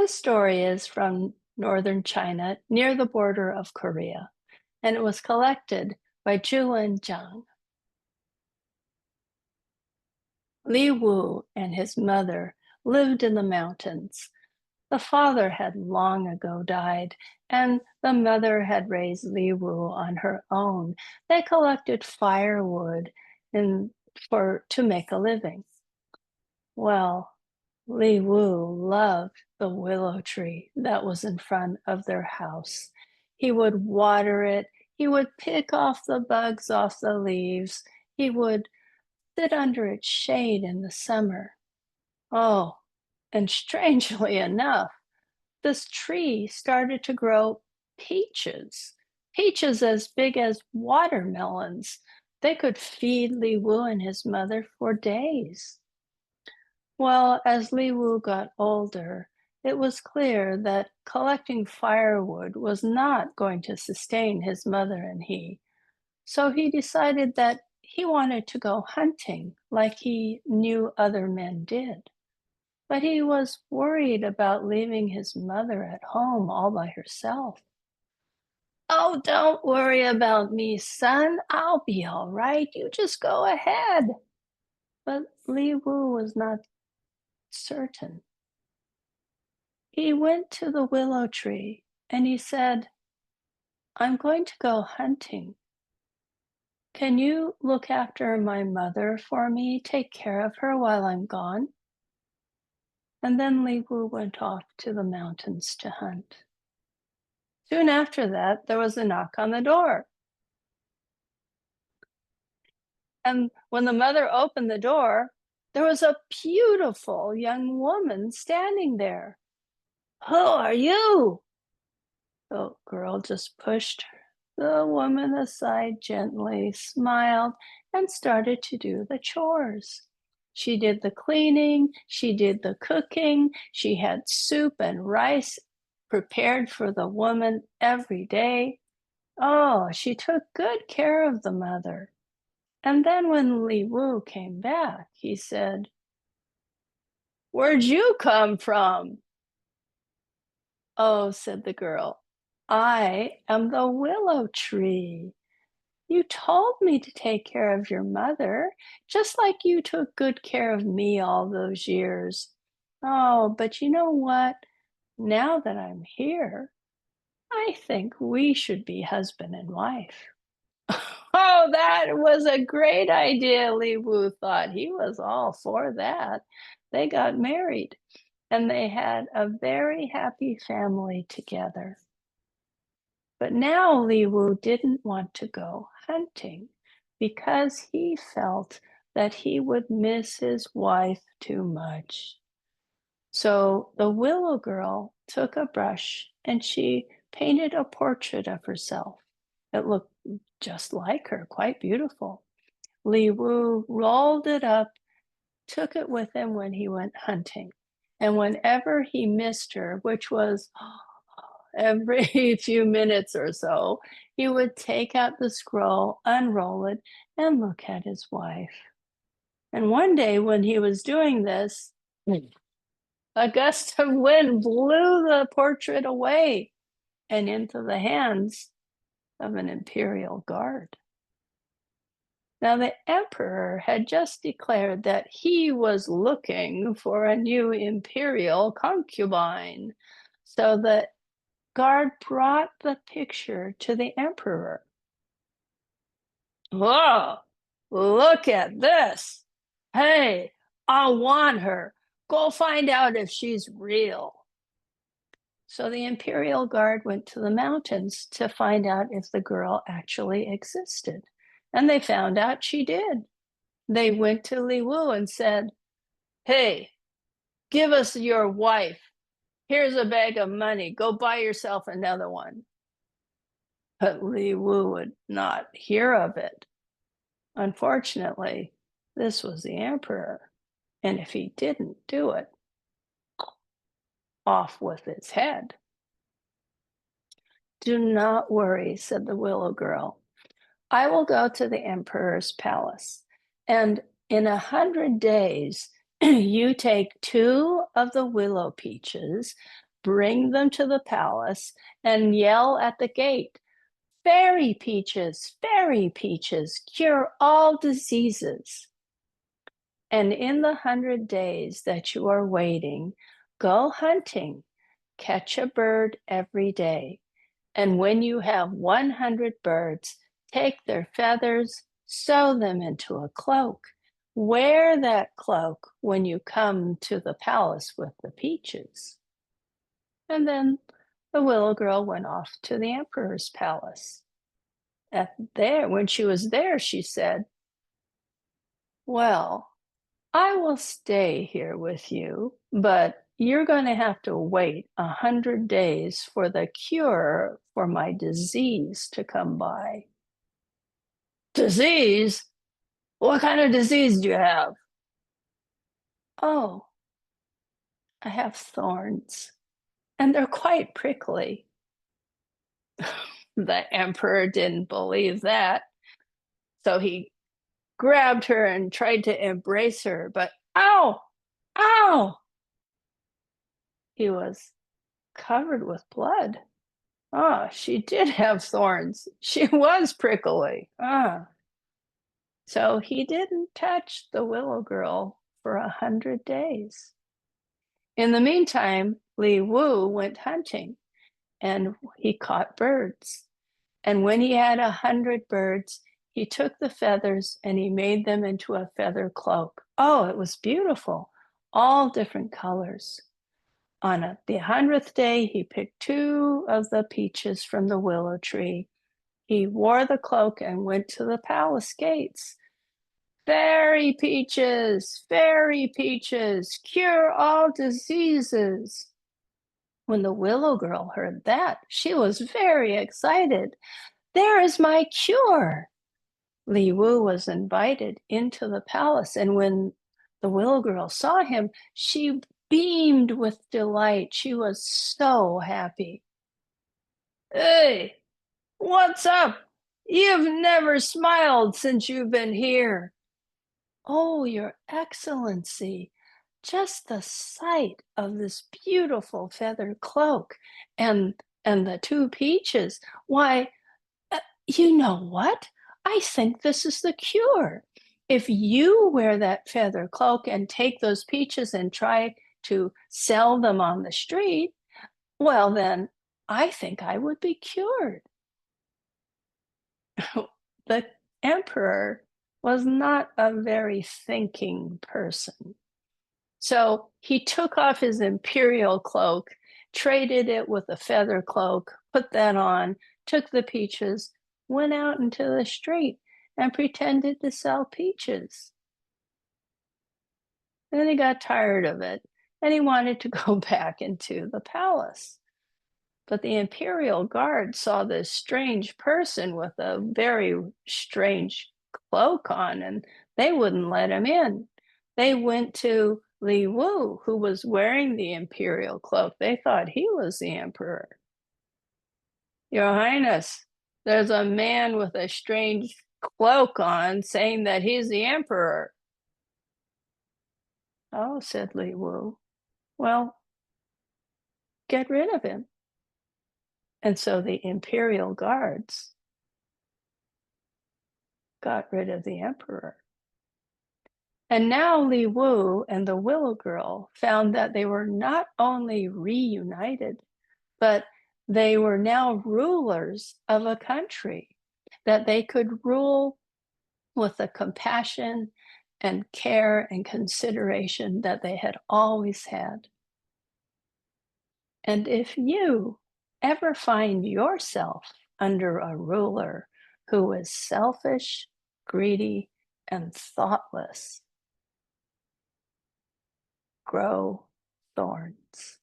This story is from northern China near the border of Korea, and it was collected by Juwen Zhang. Li Wu and his mother lived in the mountains. The father had long ago died, and the mother had raised Li Wu on her own. They collected firewood to make a living. Well, Li Wu loved the willow tree that was in front of their house. He would water it. He would pick off the bugs off the leaves. He would sit under its shade in the summer. Oh, and strangely enough, this tree started to grow peaches, peaches as big as watermelons. They could feed Li Wu and his mother for days. Well, as Li Wu got older, it was clear that collecting firewood was not going to sustain his mother and he. So he decided that he wanted to go hunting like he knew other men did. But he was worried about leaving his mother at home all by herself. "Oh, don't worry about me, son. I'll be all right. You just go ahead." But Li Wu was not certain. He went to the willow tree and he said, "I'm going to go hunting. Can you look after my mother for me, take care of her while I'm gone?" And then Li Wu went off to the mountains to hunt. Soon after that, there was a knock on the door. And when the mother opened the door, there was a beautiful young woman standing there. "Who are you?" The girl just pushed the woman aside gently, smiled, and started to do the chores. She did the cleaning, she did the cooking, she had soup and rice prepared for the woman every day. Oh, she took good care of the mother. And then when Li Wu came back, he said, "Where'd you come from?" "Oh," said the girl, "I am the willow tree. You told me to take care of your mother, just like you took good care of me all those years. Oh, but you know what? Now that I'm here, I think we should be husband and wife." Oh, that was a great idea, Li Wu thought. He was all for that. They got married, and they had a very happy family together. But now Li Wu didn't want to go hunting because he felt that he would miss his wife too much. So the willow girl took a brush and she painted a portrait of herself. It looked just like her, quite beautiful. Li Wu rolled it up, took it with him when he went hunting. And whenever he missed her, which was every few minutes or so, he would take out the scroll, unroll it, and look at his wife. And one day when he was doing this, a gust of wind blew the portrait away and into the hands of an imperial guard. Now, the emperor had just declared that he was looking for a new imperial concubine. So the guard brought the picture to the emperor. "Whoa, look at this. Hey, I want her. Go find out if she's real." So the imperial guard went to the mountains to find out if the girl actually existed. And they found out she did. They went to Li Wu and said, "Hey, give us your wife. Here's a bag of money. Go buy yourself another one." But Li Wu would not hear of it. Unfortunately, this was the emperor. And if he didn't do it, off with his head. "Do not worry," said the willow girl. "I will go to the emperor's palace, and in 100 days, you take 2 of the willow peaches, bring them to the palace and yell at the gate, "Fairy peaches, fairy peaches, cure all diseases." And in the 100 days that you are waiting, go hunting, catch a bird every day. And when you have 100 birds, take their feathers, sew them into a cloak. Wear that cloak when you come to the palace with the peaches. And then the willow girl went off to the emperor's palace. When she was there, she said, "Well, I will stay here with you, but you're going to have to wait 100 days for the cure for my disease to come by." "Disease? What kind of disease do you have?" "Oh, I have thorns, and they're quite prickly." The emperor didn't believe that, so he grabbed her and tried to embrace her, but ow, ow! He was covered with blood. Ah, she did have thorns. She was prickly. Ah. So he didn't touch the willow girl for 100 days. In the meantime, Li Wu went hunting and he caught birds. And when he had 100 birds, he took the feathers and he made them into a feather cloak. Oh, it was beautiful, all different colors. On the 100th day, he picked 2 of the peaches from the willow tree. He wore the cloak and went to the palace gates. "Fairy peaches, cure all diseases." When the willow girl heard that, she was very excited. "There is my cure." Li Wu was invited into the palace, and when the willow girl saw him, she beamed with delight. She was so happy. "Hey, what's up? You've never smiled since you've been here." "Oh, Your Excellency, just the sight of this beautiful feather cloak and the 2 peaches. Why, you know what? I think this is the cure. If you wear that feather cloak and take those peaches and try to sell them on the street, well, then I think I would be cured." The emperor was not a very thinking person. So he took off his imperial cloak, traded it with a feather cloak, put that on, took the peaches, went out into the street, and pretended to sell peaches. Then he got tired of it, and he wanted to go back into the palace. But the imperial guard saw this strange person with a very strange cloak on, and they wouldn't let him in. They went to Li Wu, who was wearing the imperial cloak. They thought he was the emperor. "Your Highness, there's a man with a strange cloak on saying that he's the emperor." "Oh," said Li Wu. "Well, get rid of him." And so the imperial guards got rid of the emperor. And now Li Wu and the Willow Girl found that they were not only reunited, but they were now rulers of a country, that they could rule with the compassion and care and consideration that they had always had. And if you ever find yourself under a ruler who is selfish, greedy, and thoughtless, grow thorns.